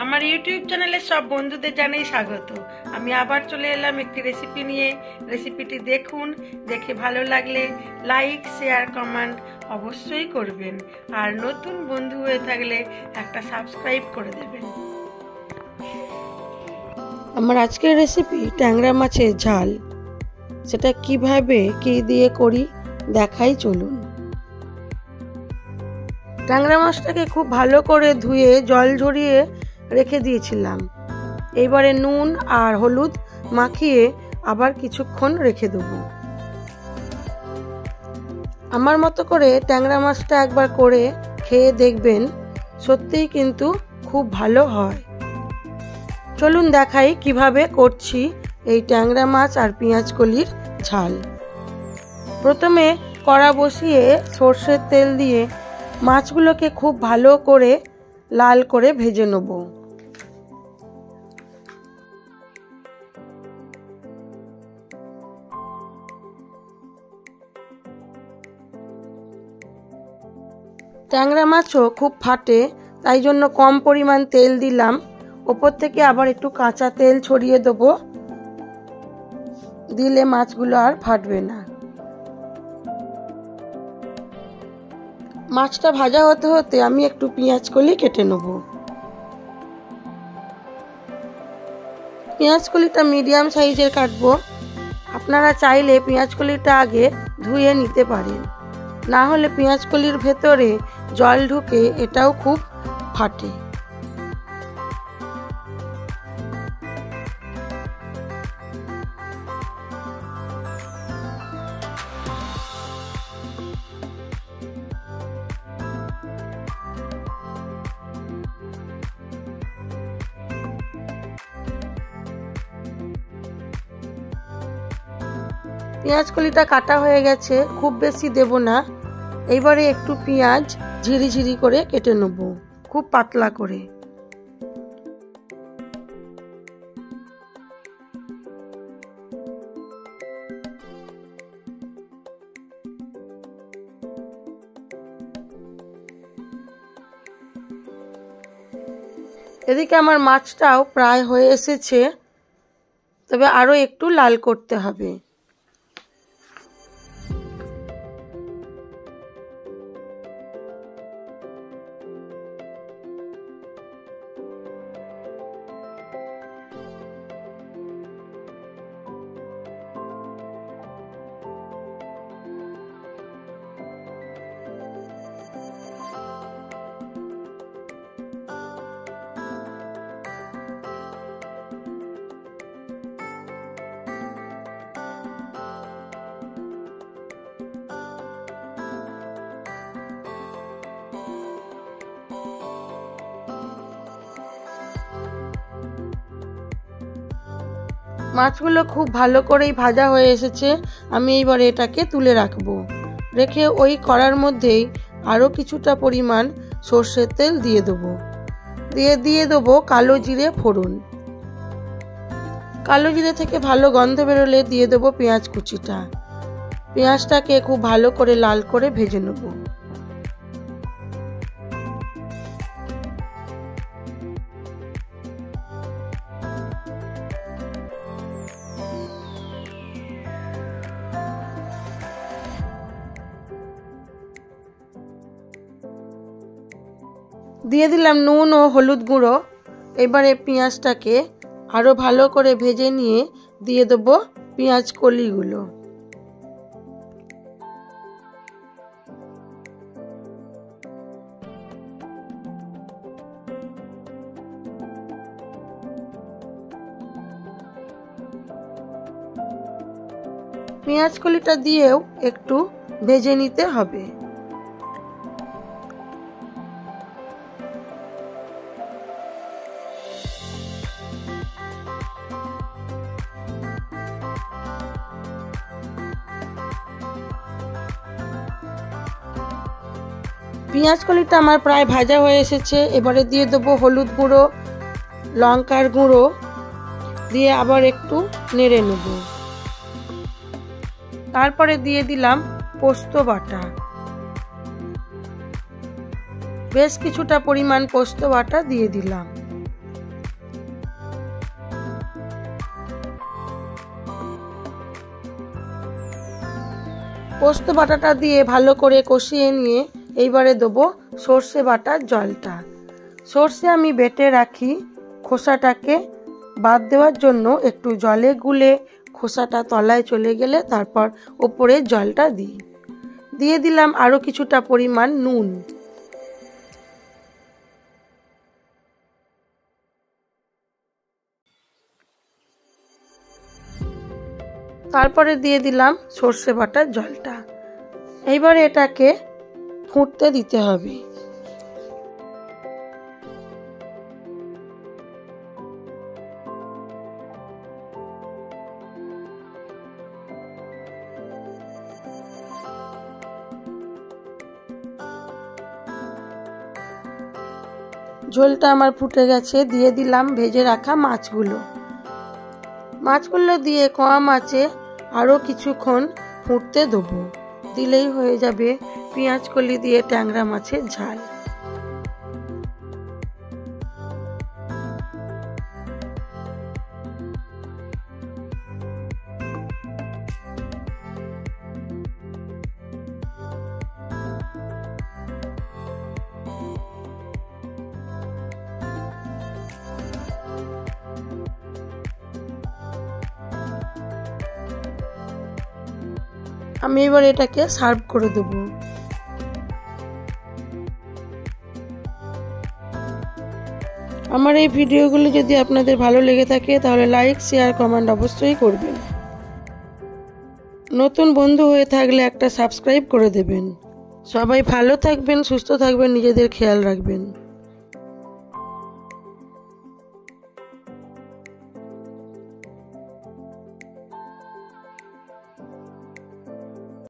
আমার ইউটিউব চ্যানেলে সব বন্ধুদের জানাই স্বাগত। আমি আবার চলে এলাম একটি রেসিপি নিয়ে। রেসিপিটি দেখুন, দেখে ভালো লাগলে লাইক, শেয়ার, কমেন্ট অবশ্যই করবেন। আর নতুন বন্ধু হয়ে থাকলে একটা সাবস্ক্রাইব করে দেবেন। আমার আজকের রেসিপি ট্যাংরা মাছের ঝাল। সেটা কিভাবে কি দিয়ে করি দেখাই, চলুন। ট্যাংরা মাছটাকে খুব ভালো করে ধুয়ে জল ঝরিয়ে রেখে দিয়েছিলাম। এবারে নুন আর হলুদ মাখিয়ে আবার কিছুক্ষণ রেখে দেব। আমার মতো করে ট্যাংরা মাছটা একবার করে খেয়ে দেখবেন, সত্যিই কিন্তু খুব ভালো হয়। চলুন দেখাই কিভাবে করছি এই ট্যাংরা মাছ আর পেঁয়াজ কলির ঝাল। প্রথমে কড়া বসিয়ে সর্ষের তেল দিয়ে মাছগুলোকে খুব ভালো করে লাল করে ভেজে নেব। ট্যাংরা মাছও খুব ফাটে, তাই জন্য কম পরিমাণ তেল দিলাম। ওপর থেকে আবার একটু কাঁচা তেল ছড়িয়ে দেবো, দিলে মাছগুলো আর ফাটবে না। মাছটা ভাজা হতে হতে আমি একটু পেঁয়াজ কলি কেটে নেব। পেঁয়াজ কলিটা মিডিয়াম সাইজের কাটবো। আপনারা চাইলে পেঁয়াজ কলিটা আগে ধুয়ে নিতে পারেন, না হলে পেঁয়াজ কলির ভেতরে জল ঢুকে এটাও খুব ফাটে। পেঁয়াজ কলিটা কাটা হয়ে গেছে, খুব বেশি দেব না। এইবারে একটু পেঁয়াজ ঝিরিঝিরি করে কেটে নেব, খুব পাতলা করে। এদিকে আমার মাছটাও প্রায় হয়ে এসেছে, তবে আরো একটু লাল করতে হবে। মাছগুলো খুব ভালো করেই ভাজা হয়ে এসেছে। আমি এইবার এটাকে তুলে রাখবো। রেখে ওই কড়ার মধ্যেই আরো কিছুটা পরিমাণ সর্ষের তেল দিয়ে দেবো। দিয়ে দেবো কালো জিরে ফোড়ন। কালো জিরে থেকে ভালো গন্ধ বেরোলে দিয়ে দেবো পেঁয়াজ কুচিটা। পেঁয়াজটাকে খুব ভালো করে লাল করে ভেজে নেবো। দিয়ে দিলাম নুন ও হলুদ গুঁড়ো। এবারে পেঁয়াজটাকে আরো ভালো করে ভেজে নিয়ে দিয়ে দেবো পেঁয়াজ কলিগুলো। পেঁয়াজ কলিটা দিয়েও একটু ভেজে নিতে হবে। পেঁয়াজ কলিটা আমার প্রায় ভাজা হয়ে এসেছে। এবারে দিয়ে দেবো হলুদ গুঁড়ো, লঙ্কার গুঁড়ো দিয়ে আবার একটু নেড়ে নেব। তারপরে দিয়ে দিলাম পোস্ত বাটা। বেশ কিছুটা পরিমাণ পোস্ত বাটা দিয়ে দিলাম। পোস্ত বাটাটা দিয়ে ভালো করে কষিয়ে নিয়ে এইবারে দেবো সর্ষে বাটার জলটা। সর্ষে আমি বেটে রাখি, খোসাটাকে বাদ দেওয়ার জন্য একটু জলে গুলে খোসাটা তলায় চলে গেলে তারপর ওপরে জলটা দিয়ে দিলাম আরও কিছুটা পরিমাণ নুন। তারপরে দিয়ে দিলাম সর্ষে বাটার জলটা। এইবারে এটাকে ফুটতে দিতে হবে। ঝোলটা আমার ফুটে গেছে, দিয়ে দিলাম ভেজে রাখা মাছগুলো দিয়ে কম আঁচে আরও কিছুক্ষণ ফুটতে দেবো। দিলেই হয়ে যাবে পেঁয়াজ কলি দিয়ে ট্যাংরা মাছের ঝাল। আমি এবার এটাকে সার্ভ করে দেব। আমার এই ভিডিওগুলো যদি আপনাদের ভালো লেগে থাকে তাহলে লাইক, শেয়ার, কমেন্ট অবশ্যই করবেন। নতুন বন্ধু হয়ে থাকলে একটা সাবস্ক্রাইব করে দেবেন। সবাই ভালো থাকবেন, সুস্থ থাকবেন, নিজেদের খেয়াল রাখবেন।